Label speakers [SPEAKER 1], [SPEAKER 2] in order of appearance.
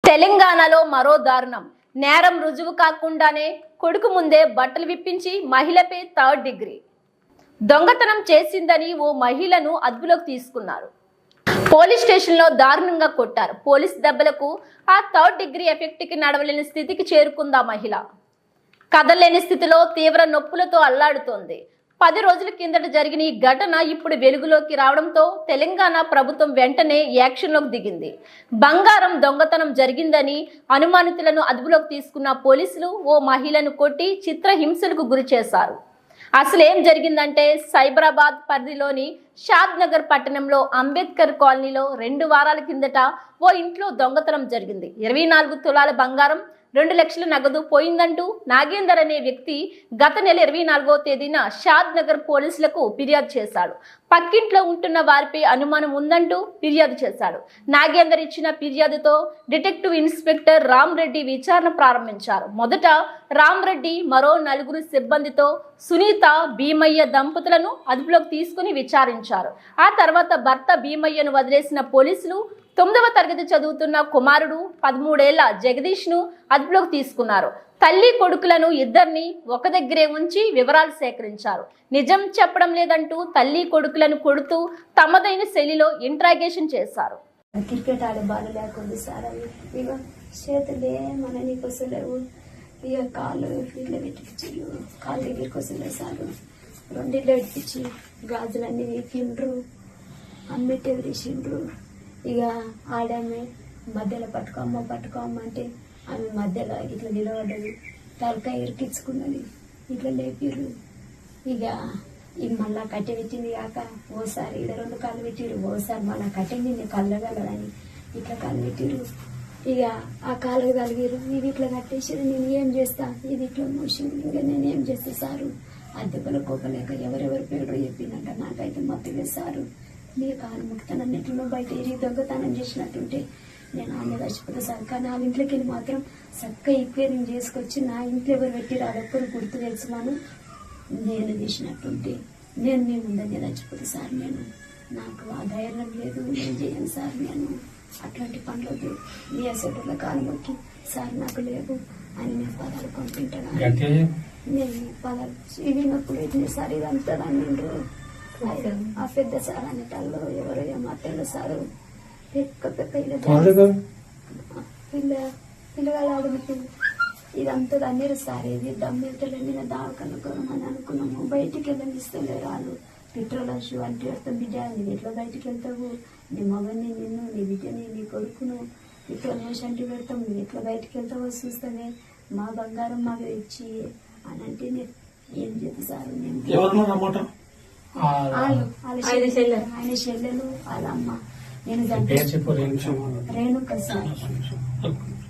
[SPEAKER 1] తెలంగాణలో మరో దారుణం. నేరం రుజువు కాకుండానే కొడుకు ముందే బట్టలు విప్పించి మహిళపై 3rd డిగ్రీ దొంగతనం చేసిందని ఓ మహిళను అదుపులోకి తీసుకున్నారు. పోలీస్ స్టేషన్లో దారుణంగా కొట్టారు. పోలీస్ దెబ్బలకు ఆ 3rd డిగ్రీ ఎఫెక్ట్ కి నడవలేని స్థితికి చేరుకుందా మహిళ. కదలేని స్థితిలో తీవ్ర నొప్పులతో అల్లాడుతోంది. 10 రోజుల కిందట జరిగిన ఈ ఘటన ఇప్పుడు వెలుగులోకి రావడంతో తెలంగాణ ప్రభుత్వం వెంటనే యాక్షన్లోకి దిగింది. బంగారం దొంగతనం జరిగిందని అనుమానితులను అదుపులోకి తీసుకున్న పోలీసులు ఓ మహిళను కొట్టి చిత్రహింసలకు గురి చేశారు. అసలేం జరిగిందంటే సైబరాబాద్ పరిధిలోని షాద్ నగర్ పట్టణంలో అంబేద్కర్ కాలనీలో 2 వారాల కిందట ఓ ఇంట్లో దొంగతనం జరిగింది. 24 తులాల బంగారం, 2 లక్షల నగదు పోయిందంటూ నాగేందర్ అనే వ్యక్తి గత నెల 24వ తేదీన షాద్ నగర్ పోలీసులకు ఫిర్యాదు చేశాడు. పక్కింట్లో ఉంటున్న వారిపై అనుమానం ఉందంటూ ఫిర్యాదు చేశాడు. నాగేందర్ ఇచ్చిన ఫిర్యాదుతో డిటెక్టివ్ ఇన్స్పెక్టర్ రామ్ రెడ్డి విచారణ ప్రారంభించారు. మొదట రామ్ రెడ్డి మరో 4 సిబ్బందితో సునీత, భీమయ్య దంపతులను అదుపులోకి తీసుకుని విచారించారు. ఆ తర్వాత భర్త భీమయ్యను వదిలేసిన పోలీసులు 9వ తరగతి చదువుతున్న కుమారుడు 13 ఏళ్ల జగదీష్ ను అదుపులోకి తీసుకున్నారు. తల్లి కొడుకులను ఇద్దరిని ఒక దగ్గరే ఉంచి వివరాలు సేకరించారు. నిజం చెప్పడం లేదంటూ తల్లి కొడుకులను కొడుతూ తమదైన శైలిలో ఇంట్రాగేషన్ చేశారు.
[SPEAKER 2] క్రికెట్ ఆడే బాలు లేకుండా సార్ అవి ఇక చేతులే మన నీకు వస్తలేవు, ఇక కాళ్ళు ఇట్లా పెట్టించు, కాళ్ళ దగ్గరికి వస్తలేదు సార్. 2 ఇళ్ళు పెట్టించి గాజులన్నీ వీకిండ్రు, అమ్మిట్టే తీసిండ్రు. ఇక ఆడామె మధ్యలో పట్టుకోమ్మ అంటే ఆమె మధ్యలో ఇట్లా నిలబడ్డది, తలకాయ ఇరికించుకున్నది, ఇట్లా లేపిర్రు. ఇక మళ్ళా కట్టె పెట్టింది కాక ఓసారి ఇక్కడ 2 కాళ్ళు పెట్టిరు, ఓసారి మళ్ళా కట్టెంది కళ్ళగలని ఇట్లా కాళ్ళు పెట్టిరు. ఇక ఆ కాళ్ళకు తలిగిరు, ఇది ఇట్లా కట్టేసారు. నేను ఏం చేస్తా, ఇది ఇట్లా మోసింది, ఇంకా నేను ఏం చేస్తా సారు. అద్దెపల కోపలేక ఎవరెవరి పేరు చెప్పిందంట. నాకైతే మత్తులే సారు, నీ కాలు ముక్తానని ఎట్లనో బయట ఏరి దొంగతనం చేసినట్టుంటే నేను ఆమె చచ్చిపోతా సార్. కానీ వాళ్ళ ఇంట్లోకి వెళ్ళి మాత్రం చక్కగా ఈక్వేరింగ్ చేసుకొచ్చి నా ఇంట్లో ఎవరు పెట్టిరు అదొక్కరు గుర్తు తెలుసుమాను నేను చేసినట్టుంటే నేను మీ ముందంగా చచ్చిపోతా సార్. నాకు ఆ ధైర్యం లేదు, నేను చేయను సార్. నేను అట్లాంటి పనులకి మీ అసెటర్ల కాలు మొక్కి సార్ నాకు లేదు అని నేను పదాలు కొనుక్కుంటాను. నేను పదాలు ఇవినప్పుడు ఇట్లా సార్ ఇదంతా నిండ్రు ఆ పెద్ద సార్ అనేటల్లో ఎవరో ఏమాత్రలో సారు పిల్లగాళ్ళు ఆడుగుతూ ఇదంతా అన్నీరు సార్. ఇది దమ్మెళ్తలేని దావకనుకోమని అనుకున్నాము. బయటికి వెళ్ళనిస్తలేరు వాళ్ళు. పెట్రోల్ షూ అంటే వస్తాం, బిడ్డ నువ్వు ఎట్లా బయటికి వెళ్తావు, నీ మగని నిన్ను, నీ బిడ్డని, నీ కొడుకును పెట్రోల్ మోసి అంటే పెడతాం, నువ్వు ఎట్లా బయటికి వెళ్తావో చూస్తానే, మా బంగారం మాకు ఇచ్చి అని అంటే నేను ఏం చేద్దు సార్. నేను ఆయన చెల్లెలు వాళ్ళ అమ్మ. నేను రేణుక సార్.